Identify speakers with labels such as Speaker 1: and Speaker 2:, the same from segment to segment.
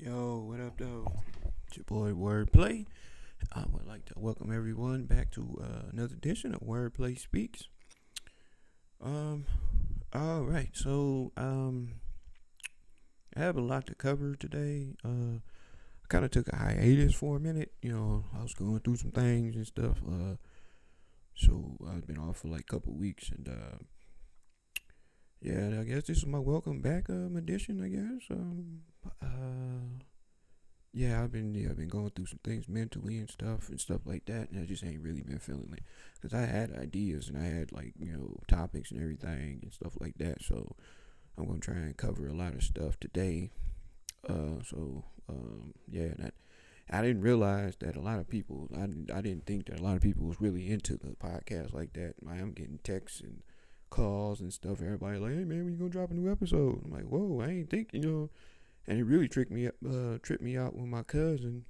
Speaker 1: Yo, what up, though? It's your boy Wordplay. I would like to welcome everyone back to another edition of Wordplay Speaks. Um, all right, I have a lot to cover today. I kind of took a hiatus for a minute. I was going through some things and stuff. So I've been off for like a couple weeks, and yeah, I guess this is my welcome back edition. I guess. Yeah, I've been going through some things mentally and stuff like that, and I just ain't really been feeling it because I had ideas and I had like topics and everything and stuff like that. So I'm gonna try and cover a lot of stuff today. Yeah, and I didn't realize that a lot of people. I didn't think that a lot of people was really into the podcast like that. I'm getting texts and calls and stuff. Everybody like, hey man, when you gonna drop a new episode? I'm like, whoa, I ain't thinking. And it really tripped me out with my cousin.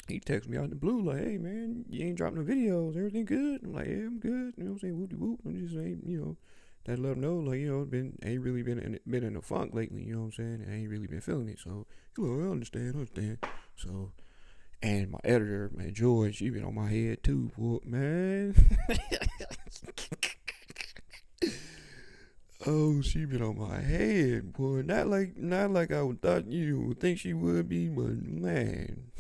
Speaker 1: He texted me out in the blue like, "Hey man, you ain't dropping no videos. Everything good?" I'm like, "Yeah, I'm good." You know what I'm saying? Whoop de whoop. I'm just saying, that let him know like, ain't really been in a funk lately. You know what I'm saying? I ain't really been feeling it. So, I understand. So, and my editor, man, Joy, she been on my head too, boy, man. Oh, she been on my head, boy. Not like I would thought you would think she would be, but man.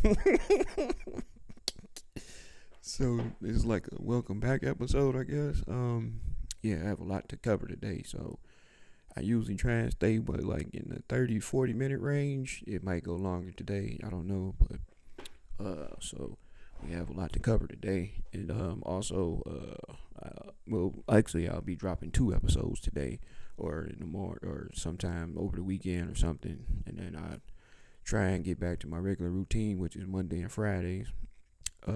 Speaker 1: So it's like a welcome back episode, I guess. Yeah, I have a lot to cover today, so I usually try and stay, but like in the 30-40 minute range. It might go longer today. I don't know, but so we have a lot to cover today, and also well, actually, I'll be dropping 2 episodes today, or in the morning, or sometime over the weekend or something, and then I try and get back to my regular routine, which is Monday and Fridays. I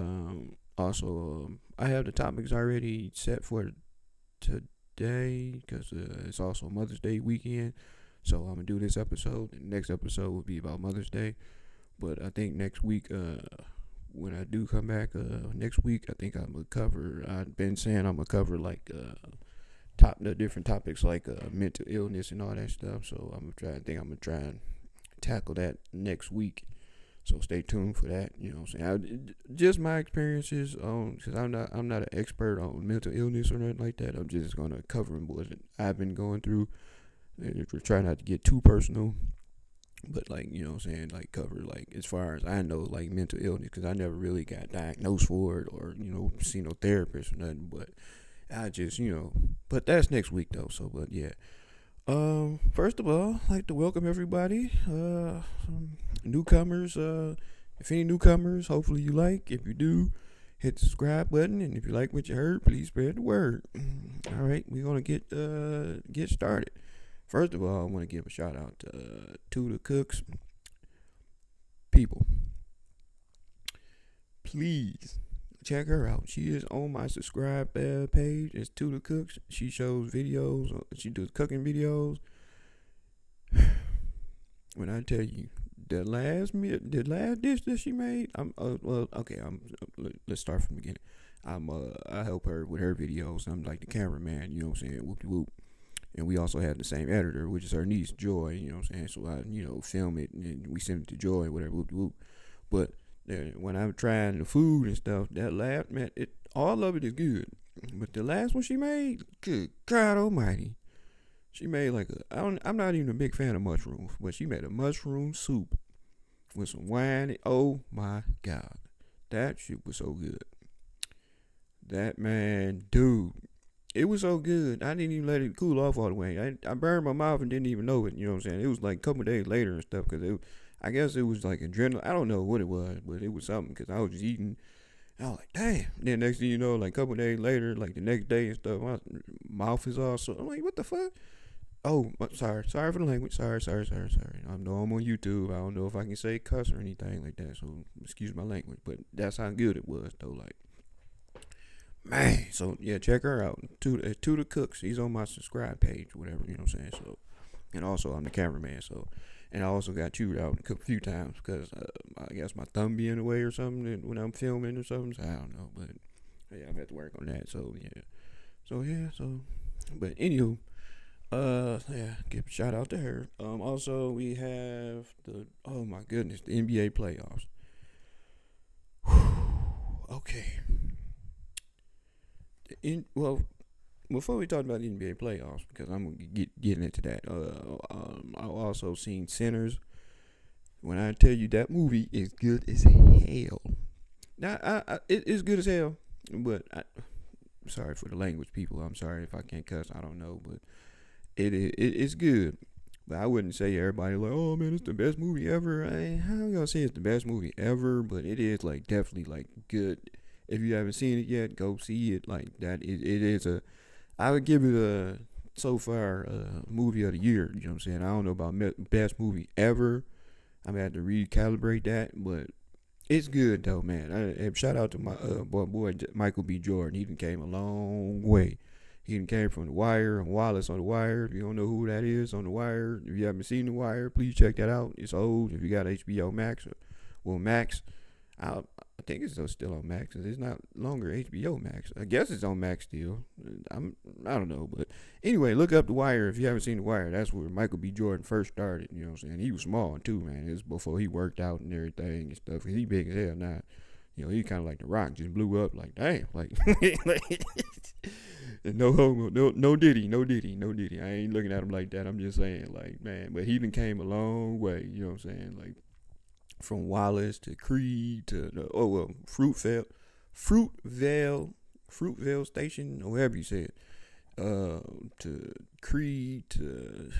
Speaker 1: have the topics already set for today because it's also Mother's Day weekend. So I'm gonna do this episode. And the next episode will be about Mother's Day. But I think next week, when I do come back, next week I think I'm gonna cover. I've been saying I'm gonna cover like the different topics like mental illness and all that stuff. So I'm gonna try and tackle that next week. So stay tuned for that. You know what I'm saying? Just my experiences on, because I'm not an expert on mental illness or nothing like that. I'm just gonna cover what I've been going through. And try not to get too personal, but like what I'm saying, like cover like as far as I know, like mental illness, because I never really got diagnosed for it or seen no therapist or nothing. But I just but that's next week though. So but yeah. First of all, I'd like to welcome everybody. Some newcomers. If any newcomers, hopefully you like. If you do, hit the subscribe button, and if you like what you heard, please spread the word. All right, we're gonna get started. First of all, I want to give a shout out to the cooks. People, please check her out. She is on my subscribe page. It's Tuda Cooks. She shows videos. She does cooking videos. When I tell you the last dish that she made, let's start from the beginning. I help her with her videos. I'm like the cameraman. You know what I'm saying? Whoop de whoop. And we also have the same editor, which is her niece Joy. You know what I'm saying? So I film it and we send it to Joy, whatever. Whoop de whoop. But when I'm trying the food and stuff, that last man, all of it is good. But the last one she made, good God Almighty, she made like I'm not even a big fan of mushrooms, but she made a mushroom soup with some wine. Oh my God, that shit was so good. That man, dude, it was so good. I didn't even let it cool off all the way. I burned my mouth and didn't even know it. You know what I'm saying? It was like a couple of days later and stuff because I guess it was like adrenaline. I don't know what it was, but it was something because I was just eating. I was like, damn. Then next thing you know, like a couple of days later, like the next day and stuff, my mouth is all so. I'm like, what the fuck? Oh, sorry for the language. Sorry. I know I'm on YouTube. I don't know if I can say cuss or anything like that, so excuse my language. But that's how good it was, though. Like, man. So yeah, check her out. Tuda Cooks. She's on my subscribe page, whatever. You know what I'm saying? So, and also I'm the cameraman. So, and I also got chewed out a few times because I guess my thumb be in the way or something when I'm filming or something. So I don't know, but yeah, I've had to work on that. So yeah, but anywho, Yeah, give a shout out to her. Also we have the oh my goodness, the NBA playoffs. Okay. Well, before we talk about the NBA playoffs, because I'm gonna getting into that. I also seen Sinners. When I tell you that movie is good as hell. Now, it is good as hell, but sorry for the language, people. I'm sorry if I can't cuss. I don't know, but it's good. But I wouldn't say everybody like, oh man, it's the best movie ever. How you gonna say it's the best movie ever? But it is like definitely like good. If you haven't seen it yet, go see it. Like that, it is a. I would give it a so far movie of the year. You know what I'm saying? I don't know about best movie ever. I'm gonna have to recalibrate that, but it's good though, man. Shout out to my boy Michael B. Jordan. He done came a long way. He done came from The Wire and Wallace on The Wire. If you don't know who that is on The Wire, if you haven't seen The Wire, please check that out. It's old. If you got HBO Max, well Max, I think it's still on Max. It's not longer HBO Max. I guess it's on Max still. I don't know, but anyway, look up The Wire if you haven't seen The Wire. That's where Michael B. Jordan first started. You know what I'm saying? He was small too, man. It was before he worked out and everything and stuff. Cause he big as hell now. You know, he kind of like The Rock, just blew up. Like damn, like, like no homo, no diddy, no diddy, no diddy. I ain't looking at him like that. I'm just saying, like man, but he done came a long way. You know what I'm saying? Like from Wallace to Creed to the Fruitvale, Fruitvale Station, or whatever you said, to Creed to.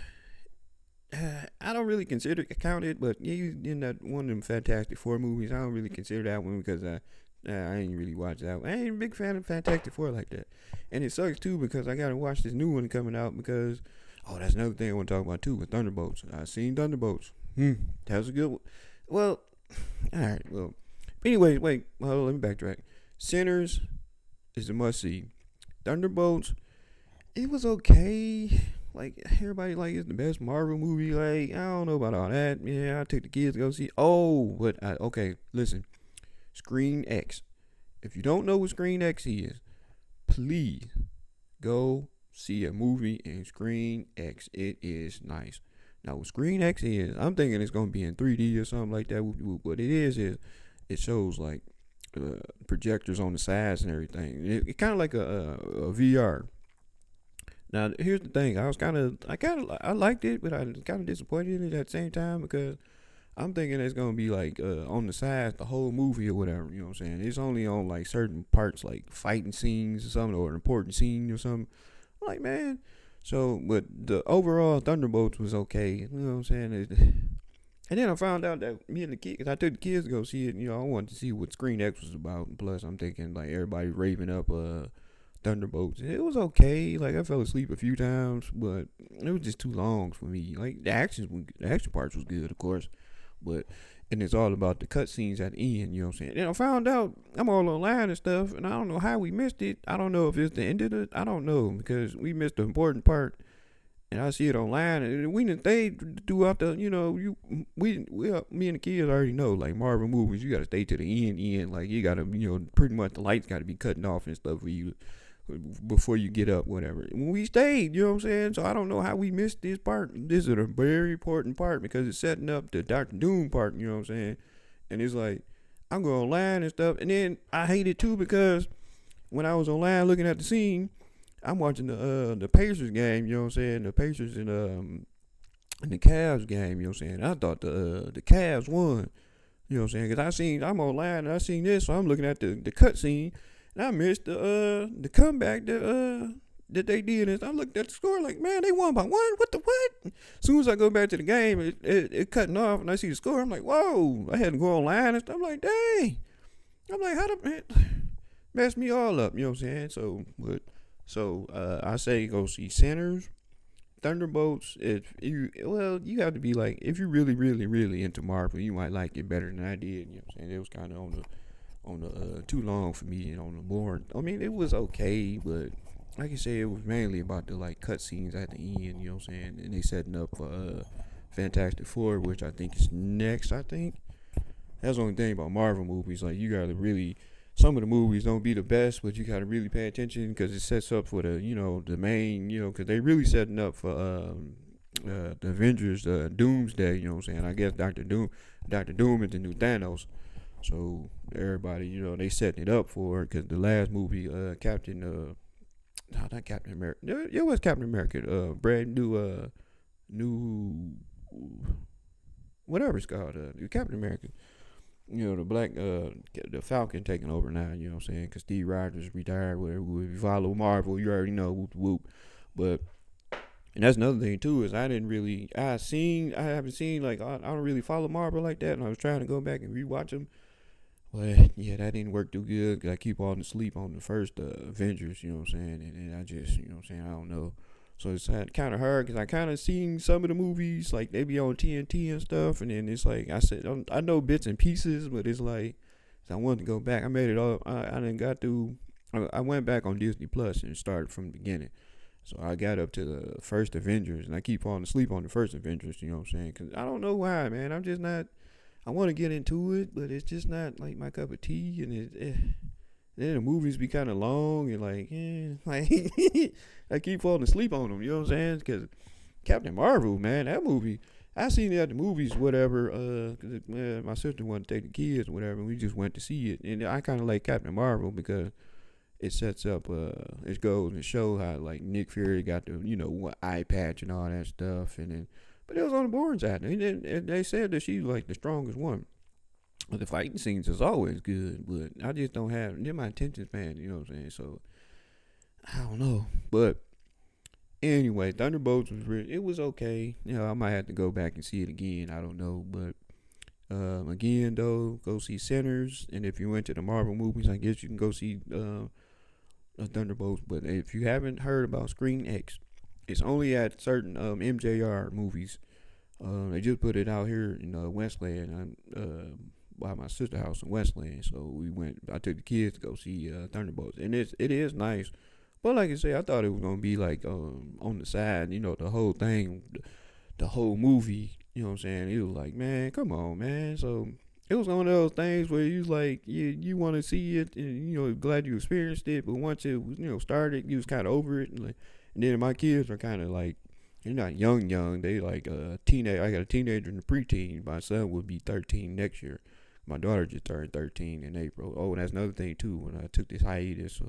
Speaker 1: I don't really consider it counted, but yeah, you in that one of them Fantastic Four movies. I don't really consider that one because I ain't really watched that one. I ain't a big fan of Fantastic Four like that, and it sucks too because I gotta watch this new one coming out because that's another thing I want to talk about too with Thunderbolts. I seen Thunderbolts. That was a good one. Well, all right. Well, anyway, wait. Well, let me backtrack. Sinners is a must see. Thunderbolts, it was okay. Like everybody, like it's the best Marvel movie. Like I don't know about all that. Yeah, I took the kids to go see. Oh, but okay. Listen, Screen X. If you don't know what Screen X is, please go see a movie in Screen X. It is nice. Now, what Screen X is, I'm thinking it's gonna be in 3D or something like that. What it is it shows like projectors on the sides and everything. It kind of like a VR. Now, here's the thing. I liked it, but I was kind of disappointed in it at the same time because I'm thinking it's gonna be like on the sides the whole movie or whatever. You know what I'm saying? It's only on like certain parts, like fighting scenes or something, or an important scene or something. I'm like, man. So, but the overall Thunderbolts was okay. You know what I'm saying? And then I found out that me and the kids, I took the kids to go see it. You know, I wanted to see what Screen X was about. And plus, I'm thinking like everybody raving up Thunderbolts. It was okay. Like I fell asleep a few times, but it was just too long for me. Like the action parts was good, of course, but and it's all about the cutscenes at the end. You know what I'm saying? And I found out I'm all online and stuff, and I don't know how we missed it. I don't know if it's the end of it. I don't know because we missed the important part. And I see it online, and we didn't stay throughout the, me and the kids already know, like Marvel movies, you gotta stay to the end, like you gotta, pretty much the lights gotta be cutting off and stuff for you before you get up, whatever. When we stayed, you know what I'm saying? So I don't know how we missed this part. This is a very important part because it's setting up the Doctor Doom part, you know what I'm saying? And it's like, I'm going online and stuff. And then I hate it too because when I was online looking at the scene, I'm watching the Pacers game, you know what I'm saying? The Pacers and the Cavs game, you know what I'm saying? I thought the Cavs won, you know what I'm saying? Because I'm online and I seen this, so I'm looking at the cut scene. And I missed the comeback that they did. And I looked at the score like, man, they won by one. What the what? As soon as I go back to the game, it cutting off, and I see the score. I'm like, whoa! I had to go online and stuff. I'm like, dang! I'm like, how the man messed me all up? You know what I'm saying? So I say go see Sinners, Thunderbolts. You have to be like, if you're really, really, really into Marvel, you might like it better than I did. You know what I'm saying? It was kind of on the too long for me and on the board. I mean, it was okay, but like I say, it was mainly about the like cutscenes at the end. You know what I'm saying? And they setting up for Fantastic Four, which I think is next. I think that's the only thing about Marvel movies. Like you gotta really some of the movies don't be the best, but you gotta really pay attention because it sets up for the the main because they really setting up for the Avengers, Doomsday. You know what I'm saying? I guess Doctor Doom is the new Thanos. So everybody, they setting it up for because the last movie, Captain, no, not Captain America. It was Captain America. Brand new, whatever it's called, Captain America. The black, the Falcon taking over now. You know what I'm saying? Because Steve Rogers retired. Whatever. If you follow Marvel, you already know whoop whoop. But and that's another thing too is I haven't seen like I don't really follow Marvel like that, and I was trying to go back and rewatch them. But yeah, that didn't work too good. 'Cause I keep falling asleep on the first Avengers. You know what I'm saying? And I just what I'm saying, I don't know. So it's kind of hard because I kind of seen some of the movies like they be on TNT and stuff, and then it's like I said I know bits and pieces, but it's like I wanted to go back. I made it all. I didn't got through. I went back on Disney Plus and started from the beginning. So I got up to the first Avengers, and I keep falling asleep on the first Avengers. You know what I'm saying? Because I don't know why, man. I'm just not. I want to get into it, but it's just not like my cup of tea, and then the movies be kind of long and like I keep falling asleep on them. You know what I'm saying? Because Captain Marvel, man, that movie. I seen it at the movies, whatever. Cause my sister wanted to take the kids, whatever, and we just went to see it. And I kind of like Captain Marvel because it sets up. It goes and show how like Nick Fury got the what eye patch and all that stuff, and then but it was on the boring side. And they said that she's like the strongest one. But the fighting scenes is always good, but I just don't have they're my attention span. You know what I'm saying? So I don't know, but anyway, Thunderbolts was it was okay. I might have to go back and see it again. I don't know, but again though, go see Sinners, and if you went to the Marvel movies, I guess you can go see Thunderbolts. But if you haven't heard about Screen X, it's only at certain MJR movies. They just put it out here in Westland, by my sister's house in Westland. So we went. I took the kids to go see Thunderbolts, and it is nice. But like I say, I thought it was gonna be like on the side, the whole thing, the whole movie. You know what I'm saying? It was like, man, come on, man. So it was one of those things where you like you want to see it, and glad you experienced it. But once it was started, you was kind of over it, and then my kids are kind of like they're not young. They like teenage. I got a teenager and a preteen. My son will be 13 next year. My daughter just turned 13 in April. Oh, and that's another thing too. When I took this hiatus,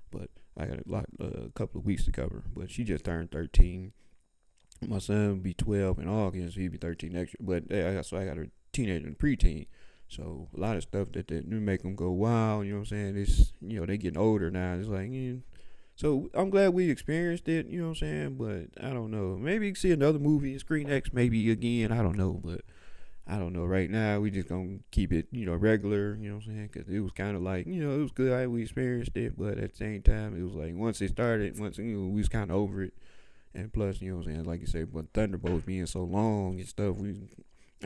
Speaker 1: but I got a couple of weeks to cover. But she just turned 13. My son will be 12 in August. He'll be 13 next year. But so I got a teenager and a preteen. So a lot of stuff that make them go wow. You know what I'm saying? It's they getting older now. It's like So I'm glad we experienced it. You know what I'm saying? But I don't know. Maybe you can see another movie, Screen X, maybe again. I don't know, but. I don't know. Right now, we just gonna keep it, regular. You know what I'm saying? Because it was kind of like, it was good how we experienced it, but at the same time, it was like once it started, we was kind of over it. And plus, you know what I'm saying? Like you said, but Thunderbolts being so long and stuff, and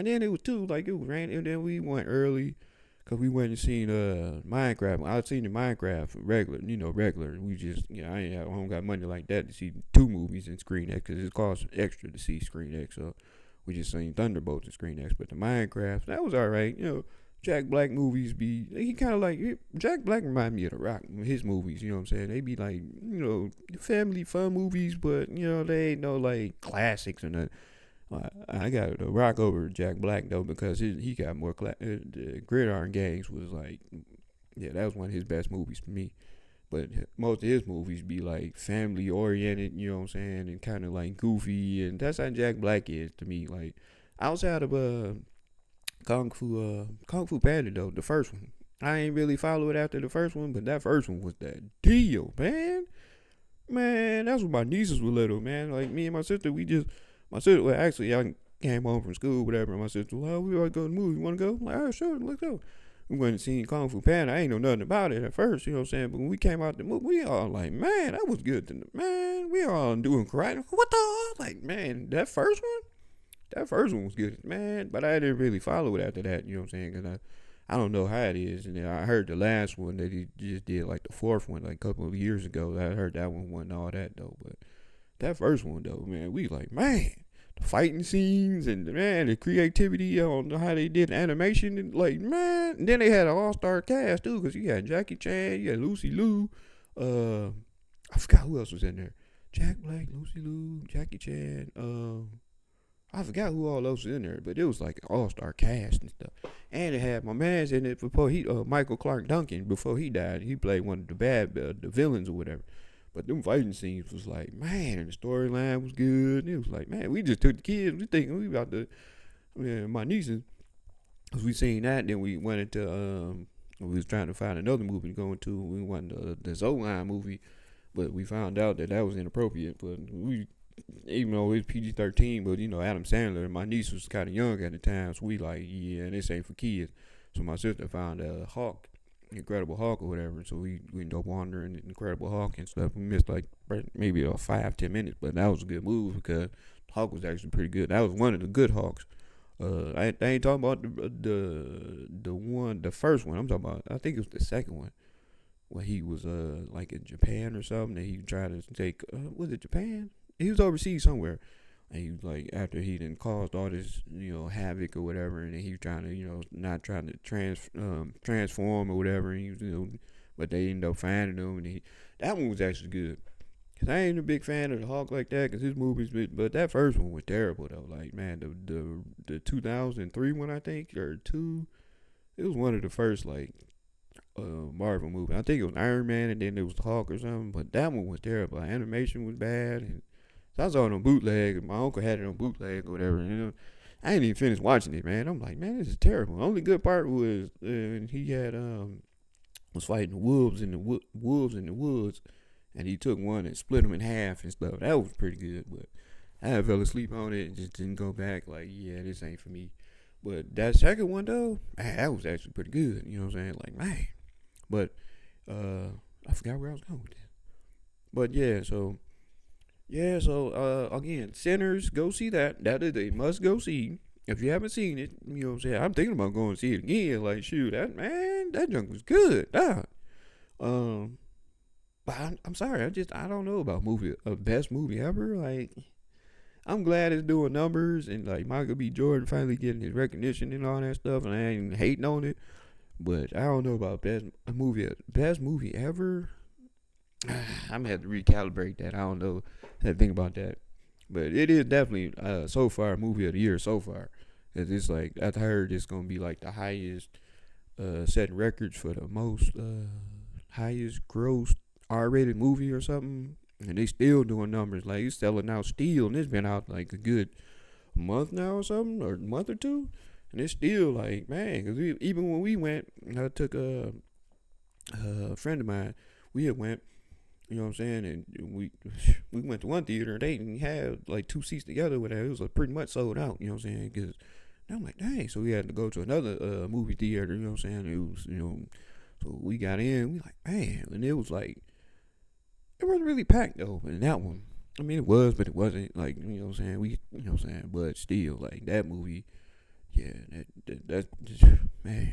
Speaker 1: then it was too like it was raining, and then we went early because we went and seen Minecraft. I seen the Minecraft regular. We just I don't got money like that to see two movies in Screen X because it costs extra to see Screen X. So. We just seen Thunderbolts and Screen X, but the Minecraft, that was alright. Jack Black movies he kind of like, Jack Black remind me of The Rock, his movies, you know what I'm saying? They be like, family fun movies, but, they ain't no like classics or nothing. I got The Rock over Jack Black though, because he got more, the Gridiron Gangs was like, yeah, that was one of his best movies to me. But most of his movies be like family oriented, you know what I'm saying, and kind of like goofy, and that's how Jack Black is to me. Like outside of Kung Fu Panda though, the first one, I ain't really follow it after the first one, but that first one was that deal, man. Man, that's when my nieces were little, man. Like me and my sister, well, actually, I came home from school, whatever, and my sister was like, oh, we ought to go to the movie. You want to go? I'm like, all right, sure, let's go. We went and seen Kung Fu Panda. I ain't know nothing about it at first, you know what I'm saying? But when we came out the movie, we all like, man, that was good. Man, we all doing karate. What the? Like, man, that first one was good, man. But I didn't really follow it after that, you know what I'm saying? Because I don't know how it is. And then I heard the last one that he just did, like the fourth one, like a couple of years ago. I heard that one wasn't all that, though. But that first one, though, man, we like, man, the fighting scenes and man, the creativity on how they did animation and like man. And then they had an all-star cast too, because you had Jackie Chan, you had Lucy Liu, uh, I forgot who else was in there. Jack Black, Lucy Liu, Jackie Chan, I forgot who all else was in there, but it was like an all-star cast and stuff. And it had my man's in it before Michael Clark Duncan, before he died. He played one of the the villains or whatever. But them fighting scenes was like, man, and the storyline was good. And it was like, man, we just took the kids. We thinking we about to, man, my nieces, cause we seen that. And then we went into, we was trying to find another movie to go into. We went to the Zoline movie, but we found out that was inappropriate. But we, even though it's PG-13, but you know, Adam Sandler, my niece was kind of young at the time, so we like, yeah, this ain't for kids. So my sister found Hulk, Incredible Hulk or whatever. So we ended up wandering Incredible Hulk and stuff. We missed like maybe 5-10 minutes, but that was a good move because Hulk was actually pretty good. That was one of the good Hulks. I ain't talking about the first one. I'm talking about, I think it was the second one where he was like in Japan or something. And he tried to take was it Japan? He was overseas somewhere. And he was like, after he done caused all this, havoc or whatever, and he was trying to, not trying to transform or whatever, and he was, but they ended up finding him, and that one was actually good. Cause I ain't a big fan of the Hulk like that, cause his movies, but that first one was terrible though. Like man, the 2003 one I think or two, it was one of the first like Marvel movies. I think it was Iron Man, and then there was the Hulk or something, but that one was terrible. Animation was bad, and so I saw it on bootleg. My uncle had it on bootleg or whatever. I ain't even finished watching it, man. I'm like, man, this is terrible. The only good part was he had was fighting wolves in the woods, and he took one and split them in half and stuff. That was pretty good, but I fell asleep on it and just didn't go back. Like, yeah, this ain't for me. But that second one though, man, that was actually pretty good. You know what I'm saying? Like, man. But I forgot where I was going with that. But yeah, so. Yeah, so again, Sinners, go see that. That is a must go see. If you haven't seen it, you know what I'm saying? I'm thinking about going to see it again. Like, shoot, that junk was good. Um, but I'm sorry, I don't know about best movie ever. Like, I'm glad it's doing numbers and like Michael B. Jordan finally getting his recognition and all that stuff, and I ain't hating on it. But I don't know about best movie ever. I'm gonna have to recalibrate that. I don't know how to think about that, but it is definitely so far movie of the year so far. Cause it's like I heard it's gonna be like the highest setting records for the most highest gross R-rated movie or something, and they still doing numbers. Like it's selling out still, and it's been out like a good month now or something, or a month or two, and it's still like man. Cause even when we went, I took a friend of mine. We had went. You know what I'm saying? And we went to one theater and they didn't have like two seats together with that. It was pretty much sold out. You know what I'm saying? Because I'm like, dang. So we had to go to another movie theater. You know what I'm saying? It was, so we got in. We like, man. And it was like, it wasn't really packed though. In that one, I mean, it was, but it wasn't. Like, you know what I'm saying? You know what I'm saying? But still, like that movie, yeah, that just, man.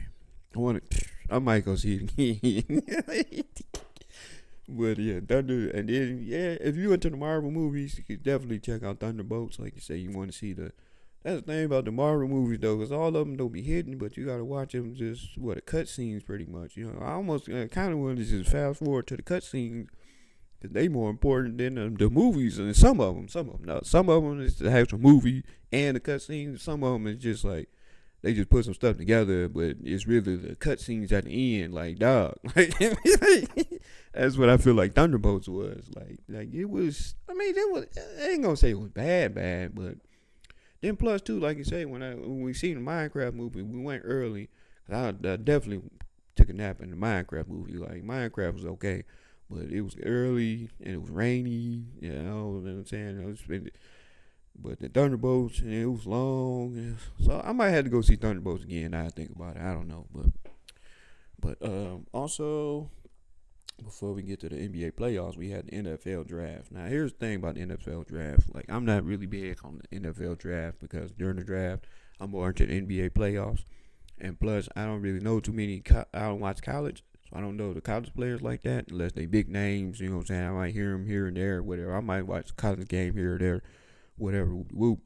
Speaker 1: I might go see it again. But yeah, Thunder, and then yeah, if you into the Marvel movies, you could definitely check out Thunderbolts. Like you say, you want to see That's the thing about the Marvel movies though, because all of them don't be hidden, but you gotta watch them just the cutscenes pretty much. I almost kind of want to just fast forward to the cutscenes because they more important than the movies. And some of them. Now, some of them is the actual movie and the cutscenes. Some of them is just like. They just put some stuff together, but it's really the cutscenes at the end, like dog. That's what I feel like Thunderbolts was. Like it was. I mean, I ain't gonna say it was bad, but then plus too, like you say, when we seen the Minecraft movie, we went early. I definitely took a nap in the Minecraft movie. Like Minecraft was okay, but it was early and it was rainy. You know what I'm saying? But the Thunderbolts, and it was long, so I might have to go see Thunderbolts again. Now I think about it, I don't know, but also before we get to the NBA playoffs, we had the NFL draft. Now here's the thing about the NFL draft: like I'm not really big on the NFL draft because during the draft I'm more into the NBA playoffs, and plus I don't really know too many. I don't watch college, so I don't know the college players like that unless they big names. You know what I'm saying? I might hear them here and there, whatever. I might watch a college game here or there. Whatever, whoop.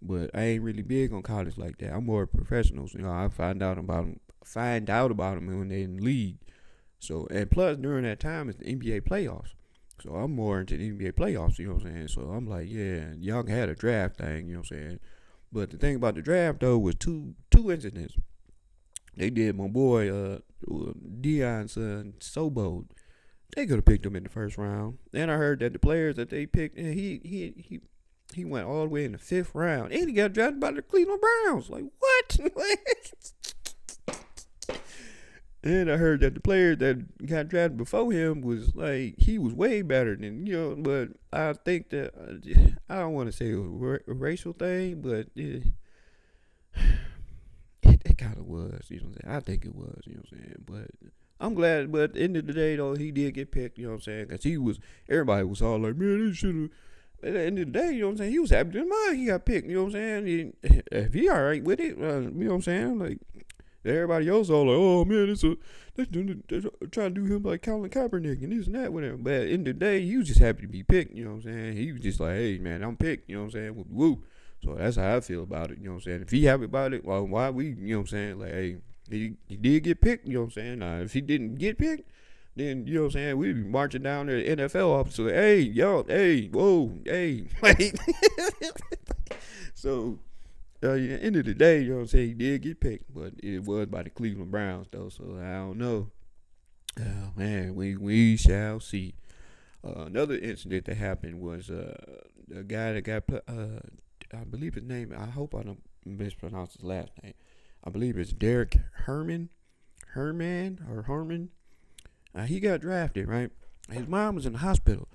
Speaker 1: But I ain't really big on college like that. I'm more professionals. I find out about them when they're in the league. So and plus during that time it's the NBA playoffs. So I'm more into the NBA playoffs, you know what I'm saying? So I'm like, yeah, y'all had a draft thing, you know what I'm saying? But the thing about the draft though was two incidents. They did my boy Dion's son Sobo. They could have picked him in the first round. Then I heard that the players that they picked, he went all the way in the fifth round, and he got drafted by the Cleveland Browns. Like what? And I heard that the player that got drafted before him was like he was way better than but I think that I don't want to say it was a racial thing, but it kind of was. You know what I'm saying? I think it was. You know what I'm saying? But I'm glad. But at the end of the day, though, he did get picked. You know what I'm saying? Because everybody was all like, man, this should have. At the end of the day, you know what I'm saying? He was happy to mind he got picked. You know what I'm saying? If he all right with it, you know what I'm saying? Like everybody else all like, oh man, they're trying to do him like Colin Kaepernick and this and that, whatever. But at the end of the day, he was just happy to be picked. You know what I'm saying? He was just like, hey man, I'm picked. You know what I'm saying? Woo. So that's how I feel about it. You know what I'm saying? If he happy about it, well, why we? You know what I'm saying? Like, hey, he did get picked. You know what I'm saying? If he didn't get picked, then you know what I'm saying, we'd be marching down there to the NFL office like, hey, yo, hey, whoa, hey, wait. So at the end of the day, you know what I'm saying, he did get picked, but it was by the Cleveland Browns though, so I don't know. Oh man, we shall see. Another incident that happened was a guy that got I believe his name. I hope I don't mispronounce his last name. I believe it's Derek Herman. He got drafted, right? His mom was in the hospital.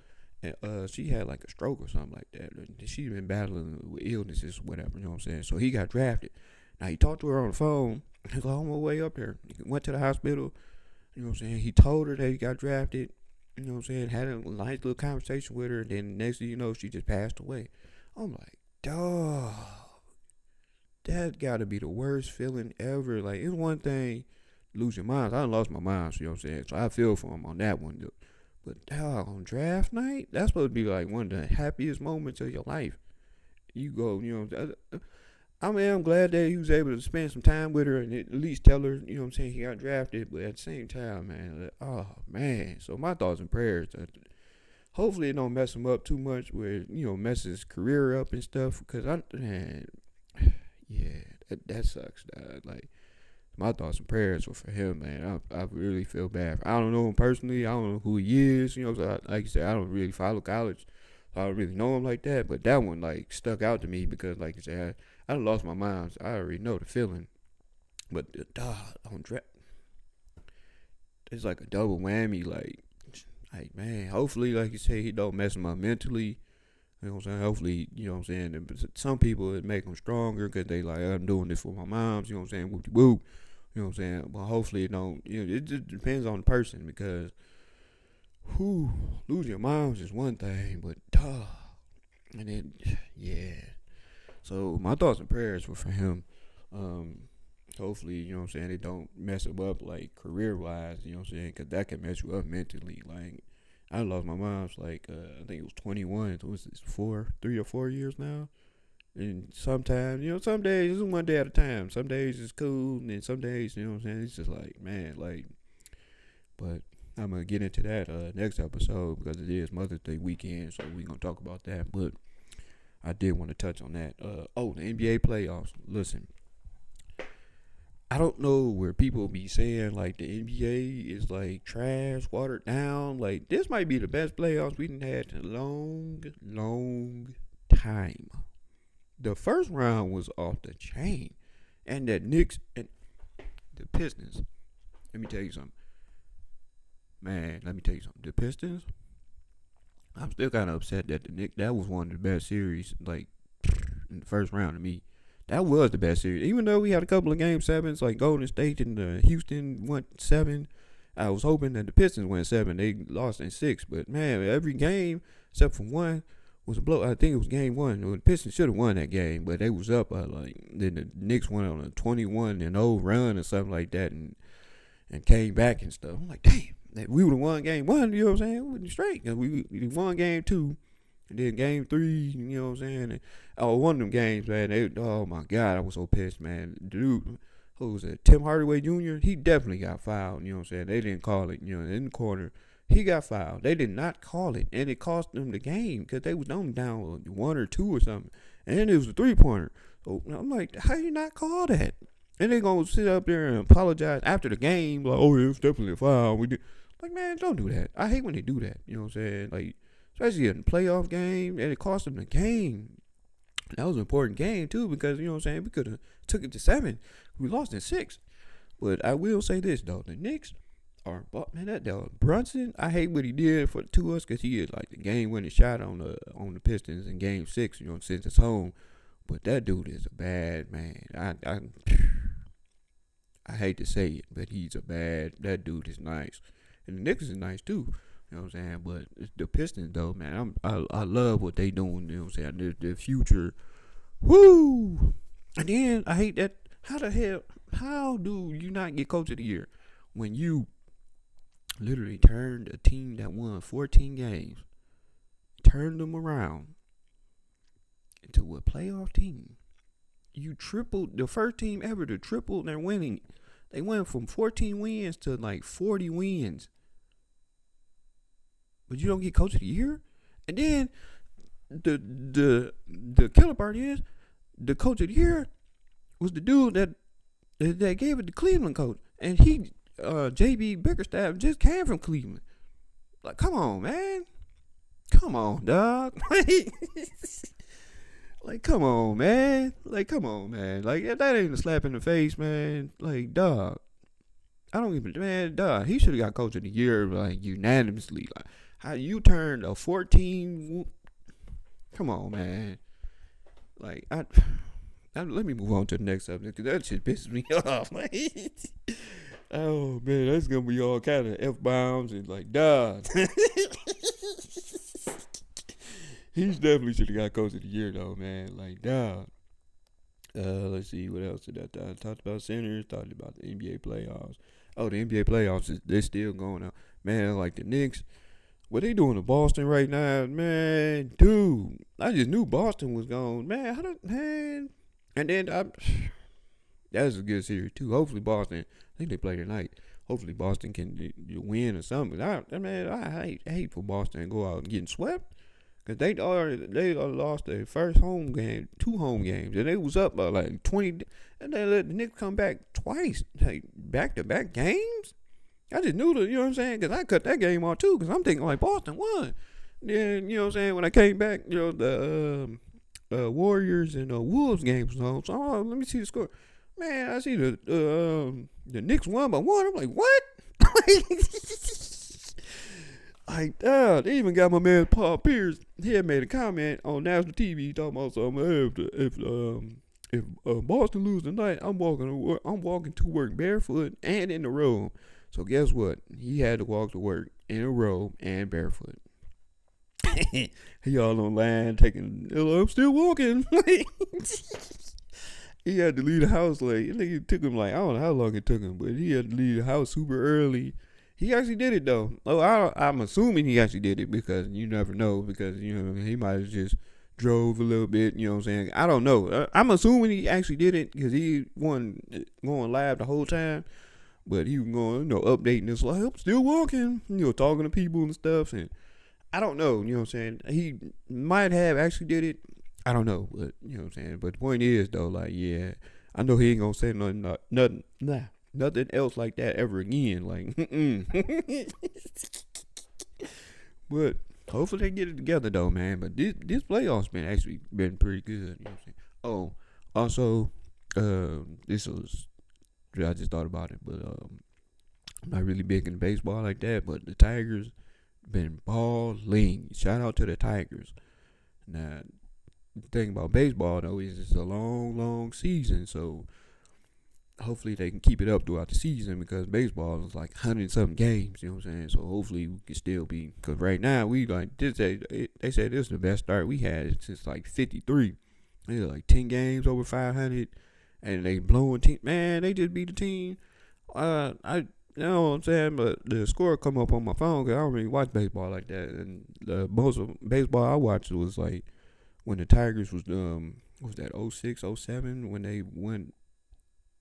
Speaker 1: And she had like a stroke or something like that. She'd been battling with illnesses, whatever, you know what I'm saying? So he got drafted. Now he talked to her on the phone. He was on my way up there. He went to the hospital, you know what I'm saying? He told her that he got drafted, you know what I'm saying? Had a nice little conversation with her. And then next thing you know, she just passed away. I'm like, dog, that gotta be the worst feeling ever. Like, it's one thing lose your mind. I done lost my mind, you know what I'm saying? So I feel for him on that one, dude. But dog, on draft night, that's supposed to be like one of the happiest moments of your life. You go, I mean, I'm glad that he was able to spend some time with her and at least tell her, you know what I'm saying, he got drafted. But at the same time, man, oh man. So my thoughts and prayers. Hopefully it don't mess him up too much, where mess his career up and stuff. Because yeah, that sucks, dog. Like, my thoughts and prayers were for him, man. I really feel bad. I don't know him personally. I don't know who he is. So like you said, I don't really follow college. So I don't really know him like that. But that one like stuck out to me because, like you said, I done lost my mind. So I already know the feeling. But on draft, it's like a double whammy. Like man, hopefully, like you say, he don't mess him up mentally. You know what I'm saying? Hopefully, you know what I'm saying. Some people it make them stronger because they like, I'm doing this for my moms. You know what I'm saying? Whoop de whoop. You know what I'm saying? But hopefully it don't. It just depends on the person because, losing your moms is one thing, but and then yeah. So my thoughts and prayers were for him. Hopefully, you know what I'm saying, it don't mess him up like career wise. You know what I'm saying? Because that can mess you up mentally. Like, I lost my mom's like I think it was 21. So what's this, 3 or 4 years now? And sometimes, some days it's one day at a time. Some days it's cool, and then some days, you know what I'm saying, it's just like, man, like. But I'm gonna get into that next episode because it is Mother's Day weekend, so we gonna talk about that. But I did want to touch on that. The NBA playoffs. Listen, I don't know where people be saying like the NBA is like trash, watered down. Like, this might be the best playoffs we done had in a long time. The first round was off the chain, and that Knicks and the Pistons. Let me tell you something, man. The Pistons. I'm still kind of upset that the Knicks. That was one of the best series, like in the first round to me. That was the best series. Even though we had a couple of game sevens, like Golden State and Houston went 7. I was hoping that the Pistons went 7. They lost in 6. But man, every game except for one was a blow. I think it was game 1. The Pistons should have won that game, but they was up then the Knicks went on a 21-0 run or something like that, and came back and stuff. I'm like, damn, we would have won game 1. You know what I'm saying? We were straight. We won game 2. And then game 3, you know what I'm saying? And, oh, one of them games, man. Oh my God, I was so pissed, man. Dude, who was it? Tim Hardaway Jr. He definitely got fouled. You know what I'm saying? They didn't call it. You know, in the corner, he got fouled. They did not call it, and it cost them the game because they was only down 1 or 2 or something, and then it was a 3-pointer. So I'm like, how you not call that? And they gonna sit up there and apologize after the game, like, oh, it was definitely a foul. We did. Like, man, don't do that. I hate when they do that. You know what I'm saying? Like, especially in a playoff game, and it cost them the game. That was an important game too because you know what I'm saying. We could have took it to 7. We lost in 6. But I will say this though, the Knicks are, man, that dog Brunson. I hate what he did to us because he had like the game-winning shot on the Pistons in Game 6. You know, since it's home. But that dude is a bad man. I hate to say it, but he's a bad. That dude is nice, and the Knicks is nice too. You know what I'm saying? But the Pistons, though, man, I love what they doing. You know what I'm saying? Their future, woo. And then I hate that. How do you not get Coach of the Year when you literally turned a team that won 14 games, turned them around into a playoff team? You tripled the first team ever to triple their winning. They went from 14 wins to like 40 wins. But you don't get Coach of the Year? And then the killer part is the Coach of the Year was the dude that gave it to Cleveland coach. And he JB Bickerstaff just came from Cleveland. Like, come on, man. Come on, dog. Like, come on, man. Like, come on, man. Like, if that ain't a slap in the face, man. Like, dog. I don't even, man, dog. He should have got Coach of the Year, like, unanimously. Like, how you turned a 14. Come on, man. Like, let me move on to the next subject because that shit pisses me off. Oh, man, that's going to be all kind of F-bombs and, like, dog. He's definitely should have got Coach of the Year, though, man. Like, dog. Let's see, what else did I talked about centers, talked about the NBA playoffs. Oh, the NBA playoffs, they're still going on. Man, like the Knicks, what they doing to Boston right now, man, dude. I just knew Boston was gone, man. And then that's a good series too. Hopefully Boston, I think they play tonight. Hopefully Boston can win or something. I hate for Boston to go out and getting swept. Cause they lost their first home game, 2 home games, and they was up by like 20, and they let the Knicks come back twice, like back-to-back games. I just knew that, you know what I'm saying? Cause I cut that game off too, cause I'm thinking like Boston won. Then you know what I'm saying? When I came back, you know the Warriors and Wolves games was on. So let me see the score. Man, I see the Knicks won by 1. I'm like, what? Like, they even got my man Paul Pierce. He had made a comment on national TV talking about something. If Boston lose tonight, I'm walking to work barefoot and in the robe. So guess what? He had to walk to work in a robe and barefoot. He all online taking. I'm still walking. He had to leave the house like. I think it took him like, I don't know how long it took him, but he had to leave the house super early. He actually did it though. Oh, I'm assuming he actually did it because you never know, because you know he might have just drove a little bit. You know what I'm saying? I don't know. I'm assuming he actually did it because he wasn't going live the whole time, but he was going, updating this like, I'm still walking, talking to people and stuff. And I don't know. You know what I'm saying? He might have actually did it. I don't know, but you know what I'm saying. But the point is though, like, yeah, I know he ain't gonna say nothing else like that ever again. Like, but hopefully they get it together though, man. But this playoffs been pretty good. You know what I'm saying? Oh, also, this was, I just thought about it, but I'm not really big in baseball like that. But the Tigers been balling. Shout out to the Tigers. Now, the thing about baseball though is it's a long season, so hopefully they can keep it up throughout the season because baseball is like 100-something games, you know what I'm saying? So hopefully we can still be, because right now we like, they said this is the best start we had since like 53. They like 10 games over 500, and they blowing team. Man, they just beat the team. You know what I'm saying? But the score come up on my phone because I don't really watch baseball like that. And the most of baseball I watched was like when the Tigers was that 06, 07 when they went.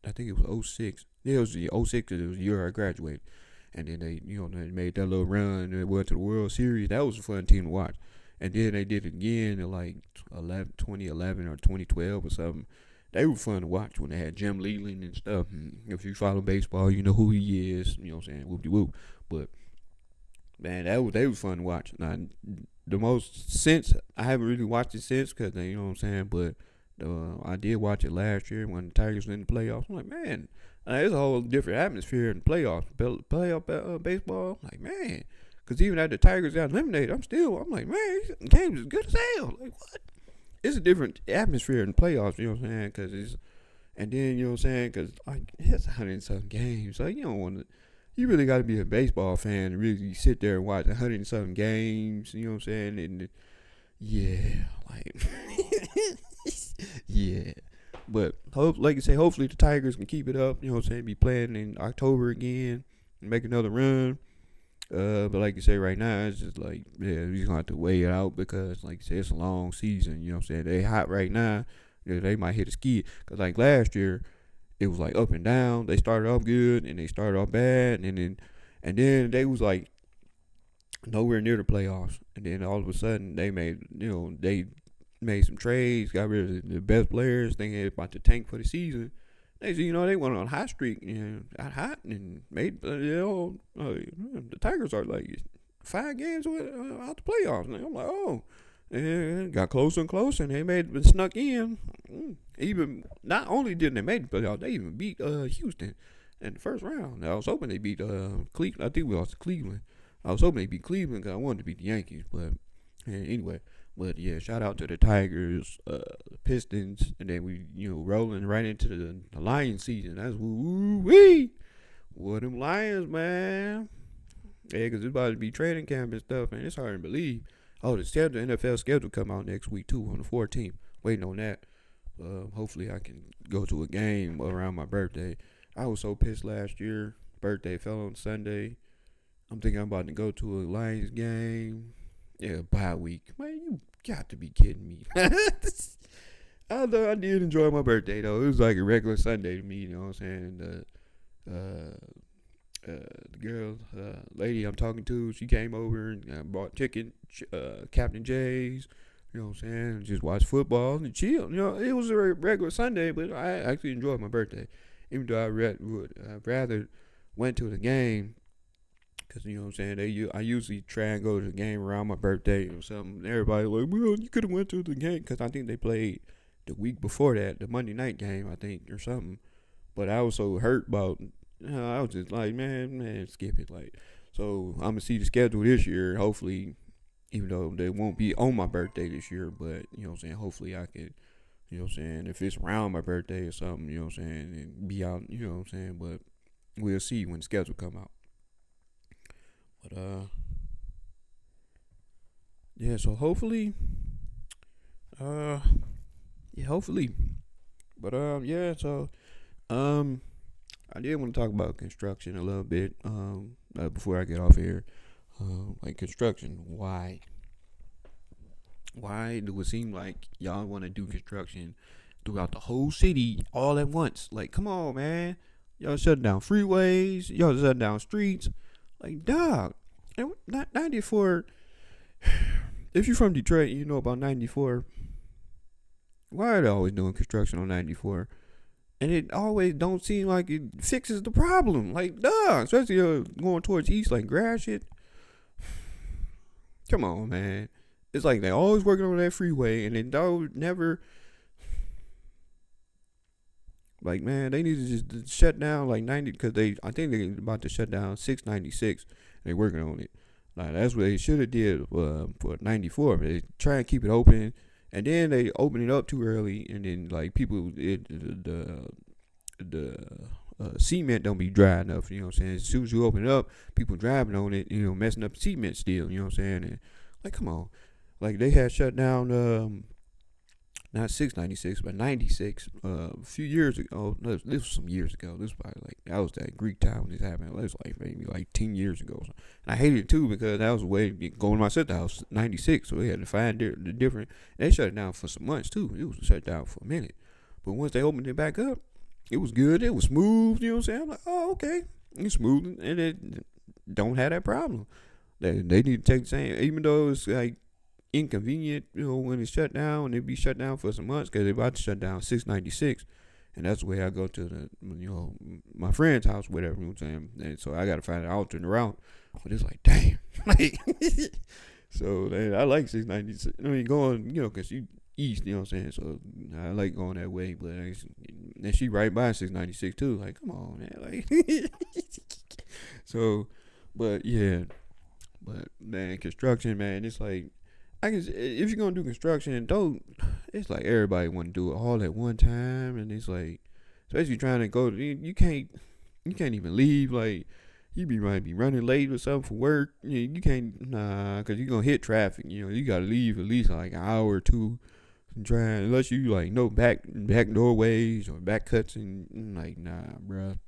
Speaker 1: I think it was 06. Yeah, it was the 06 because it was the year I graduated. And then they made that little run and they went to the World Series. That was a fun team to watch. And then they did it again in like 2011 or 2012 or something. They were fun to watch when they had Jim Leland and stuff. And if you follow baseball, you know who he is. You know what I'm saying? Whoop de whoop. But man, they was fun to watch. Now, the most since I haven't really watched it since because you know what I'm saying. But I did watch it last year when the Tigers were in the playoffs. I'm like, man, it's a whole different atmosphere in the playoffs. Playoff baseball, like man, because even after the Tigers got eliminated, I'm like, man, this game is good as hell. Like what? It's a different atmosphere in the playoffs. You know what I'm saying? Because it's and then you know what I'm saying? Because like it's 100 something games. Like you don't want to. You really got to be a baseball fan to really sit there and watch 100 something games. You know what I'm saying? And yeah, like yeah. But like you say, hopefully the Tigers can keep it up. You know what I'm saying? Be playing in October again and make another run. But like you say, right now it's just like yeah, we just gonna have to weigh it out because like you say, it's a long season. You know what I'm saying? They hot right now. Yeah, they might hit a skid because like last year it was like up and down. They started off good and they started off bad, and then they was like nowhere near the playoffs. And then all of a sudden they made some trades, got rid of the best players, thinking about the tank for the season. They went on a hot streak, got hot and made the Tigers are like 5 games out the playoffs. And I'm like, oh, and got closer and closer, and they snuck in. Even not only did they make the playoffs, they even beat Houston in the first round. I was hoping they beat Cleveland. I think we lost to Cleveland. I was hoping they beat Cleveland because I wanted to beat the Yankees, but anyway. But yeah, shout out to the Tigers, Pistons, and then we rolling right into the Lion season. That's woo wee. What them Lions, man? Yeah, because it's about to be training camp and stuff, man. It's hard to believe. Oh, the NFL schedule come out next week too on the 14th. Waiting on that. Hopefully I can go to a game around my birthday. I was so pissed last year. Birthday fell on Sunday. I'm thinking I'm about to go to a Lions game. Yeah, bye week. Man, you got to be kidding me. I did enjoy my birthday though. It was like a regular Sunday to me. You know what I'm saying? The girl, lady I'm talking to, she came over and bought ticket. Captain J's. You know what I'm saying? Just watch football and chill. It was a regular Sunday, but I actually enjoyed my birthday, even though I rather went to the game. Cause you know what I'm saying, I usually try and go to the game around my birthday or something. Everybody like, well, you could have went to the game because I think they played the week before that, the Monday night game, I think, or something. But I was so hurt about, I was just like, man, skip it. Like, so I'm gonna see the schedule this year. Hopefully, even though they won't be on my birthday this year, but you know what I'm saying. Hopefully, I could, you know what I'm saying, if it's around my birthday or something, you know what I'm saying, and be out, you know what I'm saying. But we'll see when the schedule come out. But yeah. So hopefully, hopefully. But yeah. So I did want to talk about construction a little bit. Before I get off here, like construction. Why do it seem like y'all want to do construction throughout the whole city all at once? Like, come on, man. Y'all shutting down freeways. Y'all shutting down streets. Like, dog. And 94. If you're from Detroit, you know about 94. Why are they always doing construction on 94? And it always don't seem like it fixes the problem. Like, dog. Especially going towards east, like Gratiot. Come on, man. It's like they always working on that freeway, and they don't never. Like, man, they need to just shut down like 90 because I think they're about to shut down 696. They're working on it. Like, that's what they should have did for 94. They try and keep it open, and then they open it up too early, and then like people, the cement don't be dry enough. You know what I'm saying? As soon as you open it up, people driving on it, messing up the cement still. You know what I'm saying? And like, come on, like they had shut down not 696, but 96. A few years ago. Oh, no, this was some years ago. This was probably like that was that Greek time when this happened. It was like maybe like 10 years ago. And I hated it too because that was the way going to my sister's house 96. So they had to find the different. They shut it down for some months too. It was shut down for a minute, but once they opened it back up, it was good. It was smooth. You know what I'm saying? I'm like, oh, okay, it's smooth, and it don't have that problem. They need to take the same, even though it's like inconvenient, when it's shut down, and it be shut down for some months because they're about to shut down 696, and that's the way I go to my friend's house, whatever. You know what I'm saying? And so I got to find an alternate route, but it's like, damn, like, so I like 696. I mean, going, because you east, you know what I'm saying? So I like going that way, but and she right by 696 too. Like, come on, man, like, so, but yeah. But man, construction, man, it's like if you're gonna do construction, it's like everybody want to do it all at one time, and it's like, especially trying to go, you can't even leave. Like, might be running late or something for work. You can't, cause you're gonna hit traffic. You gotta leave at least like an hour or two, and try, unless you like no back doorways or back cuts, and like, nah, bruh.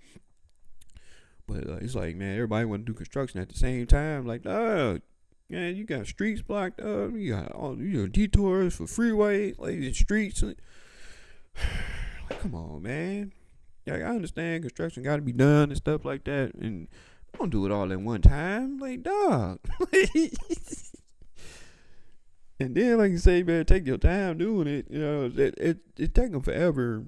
Speaker 1: But it's like, man, everybody want to do construction at the same time. Like, man, you got streets blocked up. You got all detours for freeway, like the streets. Like, come on, man. Like, I understand construction got to be done and stuff like that, and don't do it all at one time. Like, dog. And then, like you say, man, take your time doing it. It take them forever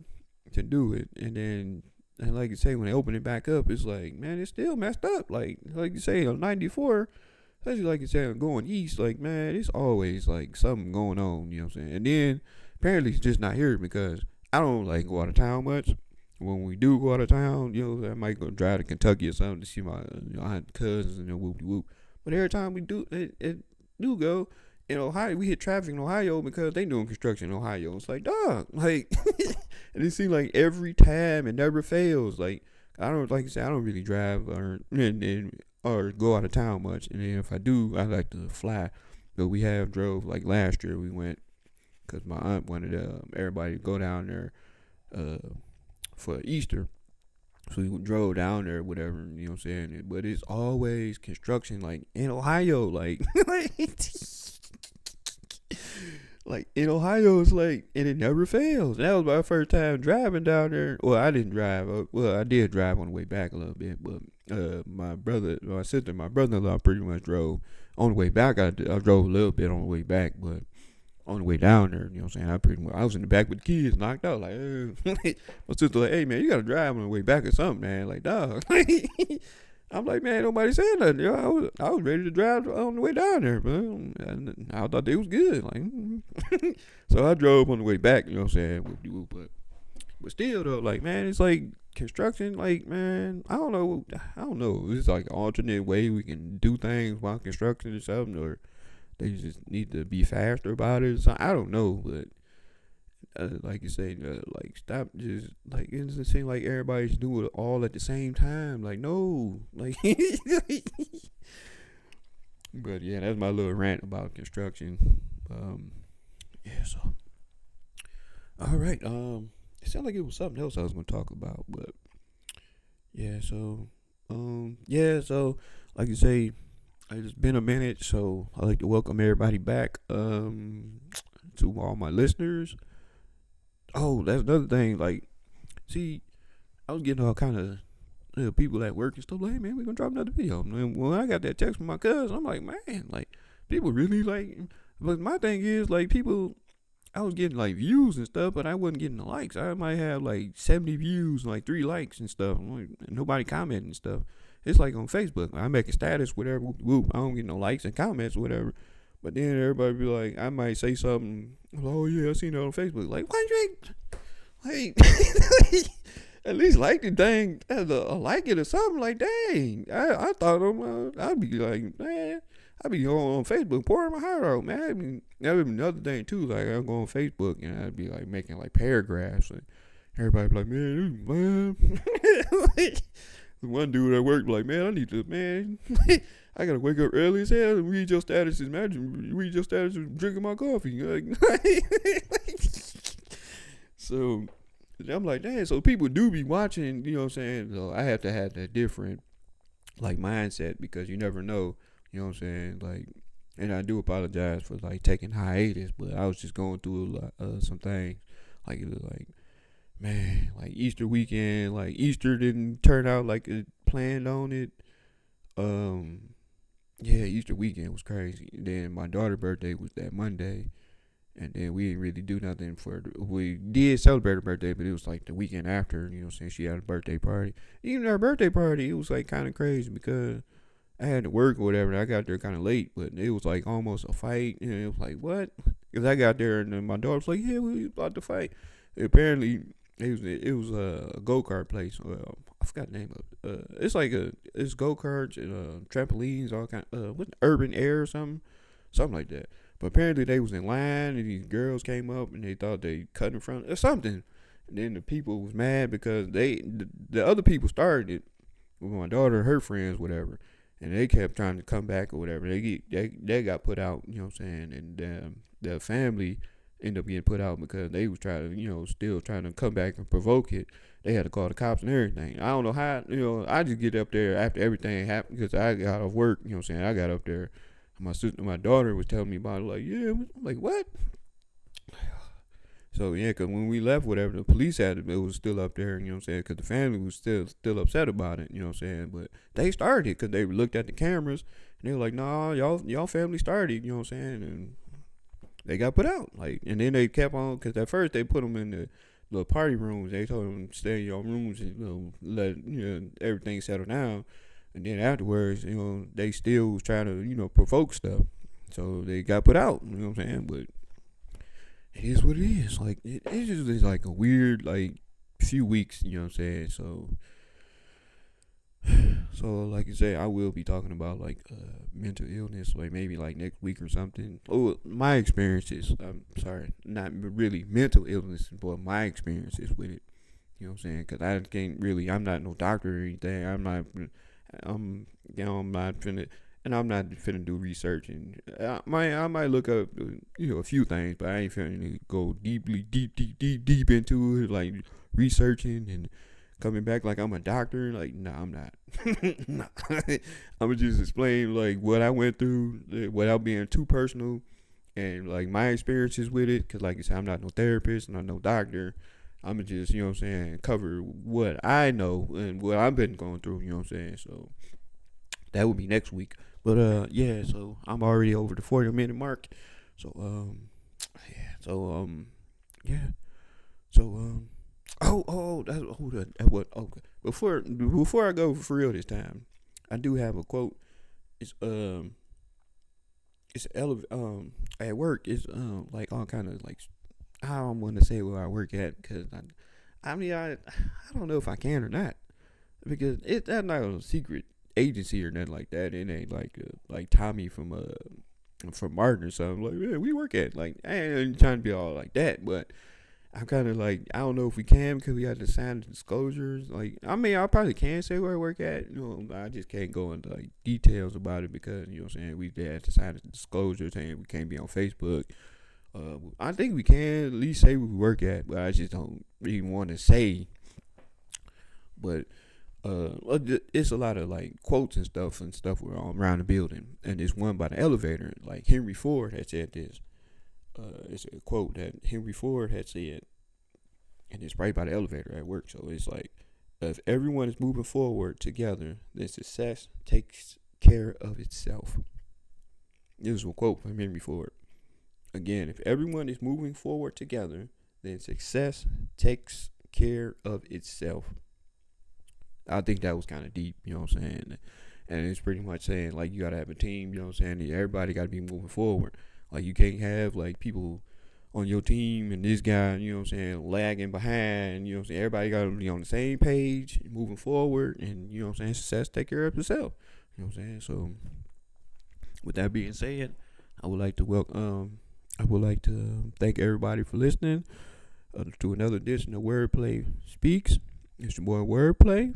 Speaker 1: to do it, and then. And like you say, when they open it back up, it's like, man, it's still messed up. Like you say, on 94, especially like you say, going east, like, man, it's always like something going on, you know what I'm saying? And then apparently it's just not here because I don't like go out of town much. When we do go out of town, I might go drive to Kentucky or something to see my aunt, cousins, and whoop de whoop. But every time we do, it do go. In Ohio, we hit traffic in Ohio because they doing construction in Ohio. It's like, dog, like, and it seems like every time it never fails. Like, I don't, like I said, I don't really drive or go out of town much. And then if I do, I like to fly. But we have drove, like last year we went because my aunt wanted everybody to go down there for Easter. So we drove down there, whatever, you know what I'm saying? But it's always construction, like, in Ohio, like, like, in Ohio, it's like, and it never fails. That was my first time driving down there. Well, I didn't drive. Well, I did drive on the way back a little bit, but my brother-in-law pretty much drove. On the way back, I drove a little bit on the way back, but on the way down there, you know what I'm saying, I was in the back with the kids, knocked out, like, my sister like, hey, man, you got to drive on the way back or something, man, like, dog. I'm like, man, nobody said nothing. I was ready to drive on the way down there, but I thought they was good. Like, so I drove on the way back, you know what I'm saying? But still, though, like, man, it's like construction, like, man, I don't know. It's like an alternate way we can do things while construction or something, or they just need to be faster about it. So I don't know, but like you say, like, stop just, like, it doesn't seem like everybody's doing it all at the same time. Like, no, like, but yeah, that's my little rant about construction. Yeah, so, all right, it sounded like it was something else I was going to talk about, but yeah, so, like you say, it's been a minute, so I'd like to welcome everybody back, to all my listeners. Oh, that's another thing. Like, see, I was getting all kind of people at work and stuff like, hey, man, we're going to drop another video. And when I got that text from my cousin, I'm like, man, like, people really like, but my thing is, like, people, I was getting, like, views and stuff, but I wasn't getting the likes. I might have, like, 70 views and, like, 3 likes and stuff. Like, nobody commenting and stuff. It's like on Facebook. I make a status, whatever, whoop, I don't get no likes and comments, whatever. But then everybody be like, I might say something, oh yeah, I seen it on Facebook. Like, why you ain't, like, at least like the thing, like it or something. Like, dang, I thought I'd be like, man, I'd be on Facebook pouring my heart out, man. I mean, that would be another thing too. Like, I'd go on Facebook and I'd be like making like paragraphs, and everybody be like, man, like, one dude at work like, man, I need to, man, I gotta wake up early as hell and read your statuses. Imagine read your statuses drinking my coffee. Like, So I'm like, damn, so people do be watching, you know what I'm saying? So I have to have that different like mindset because you never know, you know what I'm saying? Like, and I do apologize for like taking hiatus, but I was just going through a lot, some things. Like it was like, man, like Easter weekend, like Easter didn't turn out like it planned on it. Um, yeah, Easter weekend was crazy. And then my daughter's birthday was that Monday, and then we didn't really do nothing for. We did celebrate her birthday, but it was like the weekend after. You know, saying she had a birthday party. Even her birthday party, it was like kind of crazy because I had to work or whatever. And I got there kind of late, but it was like almost a fight. And it was like what? Because I got there and then my daughter was like, "Yeah, we about to fight." Apparently, it was a go kart place. I forgot the name of it. It's go karts and trampolines, all kind. What urban air or something like that. But apparently they was in line and these girls came up and they thought they cut in front or something. And then the people was mad because the other people started it with my daughter, her friends, whatever. And they kept trying to come back or whatever. They got put out, you know what I'm saying? And the family ended up getting put out because they was trying to, still trying to come back and provoke it. They had to call the cops and everything. I don't know how, I just get up there after everything happened because I got off work, you know what I'm saying? I got up there. My sister, my daughter was telling me about it, like, yeah, I'm like, what? So, yeah, because when we left, whatever, the police had it was still up there, you know what I'm saying? Because the family was still upset about it, you know what I'm saying? But they started because they looked at the cameras and they were like, nah, y'all family started, you know what I'm saying? And they got put out. Like, and then they kept on, because at first they put them in the little party rooms. They told them to stay in your rooms and, let, everything settle down. And then afterwards, they still was trying to, provoke stuff. So they got put out, you know what I'm saying? But it is what it is. Like, it just is like a weird, like, few weeks, you know what I'm saying? So like I say, I will be talking about, like, mental illness, like, maybe, like, next week or something. Oh, my experiences, I'm sorry, not really mental illness, but my experiences with it. You know what I'm saying? Because I can't really, I'm not no doctor or anything. I'm not finna, and I'm not finna do research, and I might look up, a few things, but I ain't finna go deep into it, like researching and coming back like I'm a doctor. Like, nah, I'm not. Nah. I'ma just explain like what I went through without being too personal, and like my experiences with it. Cause like I said, I'm not no therapist, not no doctor. I'ma just, you know what I'm saying, cover what I know and what I've been going through, you know what I'm saying? So that would be next week. But yeah, so I'm already over the 40-minute mark. So yeah, yeah. So what okay. Before I go for real this time, I do have a quote. It's at work, it's like all kind of like, I don't want to say where I work at because I don't know if I can or not, because that's not a secret agency or nothing like that. It ain't like Tommy from Martin or something. Like, yeah, we work at, like, I ain't trying to be all like that, but I'm kind of like, I don't know if we can because we got to sign disclosures. Like, I mean, I probably can say where I work at. I just can't go into like details about it because, you know what I'm saying, we had to sign disclosures and we can't be on Facebook. I think we can at least say where we work at, but I just don't even want to say. But it's a lot of like quotes and stuff around the building, and it's one by the elevator. Like Henry Ford had said this. It's a quote that Henry Ford had said, and it's right by the elevator at work. So it's like, if everyone is moving forward together, then success takes care of itself. This is a quote from Henry Ford. Again, if everyone is moving forward together, then success takes care of itself. I think that was kind of deep, you know what I'm saying? And it's pretty much saying, like, you got to have a team, you know what I'm saying? Everybody got to be moving forward. Like, you can't have, like, people on your team and this guy, you know what I'm saying, lagging behind, you know what I'm saying? Everybody got to be on the same page, moving forward, and, you know what I'm saying, success take care of itself. You know what I'm saying? So, with that being said, I would like to thank everybody for listening to another edition of Wordplay Speaks. It's your boy Wordplay.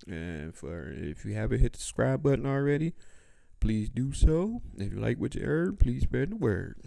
Speaker 1: And if you haven't hit the subscribe button already, please do so. If you like what you heard, please spread the word.